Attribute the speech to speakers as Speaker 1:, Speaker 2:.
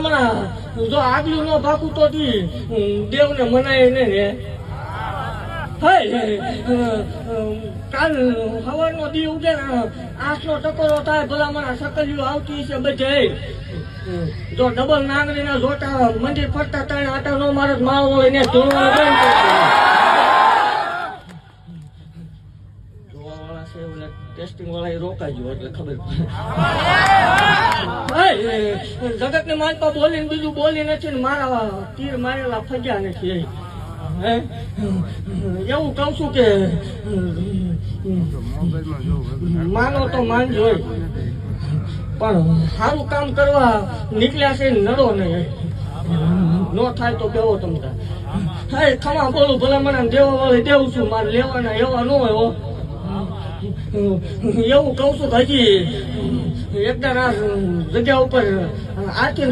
Speaker 1: ભલામણા જો આગલું ન ભાગું તો દેવને મનાય ને કાલ સવારનો દી ઉગે ને 8નો ટકોરો થાય ભલામણા સકલિયું આવતી છે બધે જો ડબલ નાંગરી ના જોટા મંદિર ફરતા ત્રણ આટા નો મારે માળવો લઈને ધોળવા ટેસ્ટિંગ વાળા રોકાજો એટલે ખબર જગત ને માનપા બોલીને બીજું બોલી નથી ને મારા તીર મારેલા ફગ્યા નથી એવું કઉ છું કે માનો તો માનજો પણ સારું કામ કરવા નીકળ્યા છે નડો નહીં નો થાય તો કેવો તમતા ખમા બોલું ભલા મને દેવા વાળે દેવું છું મારે લેવાના એવા ન હોય એવું કઉ છું કે હજી એકદમ આ જગ્યા ઉપર આથી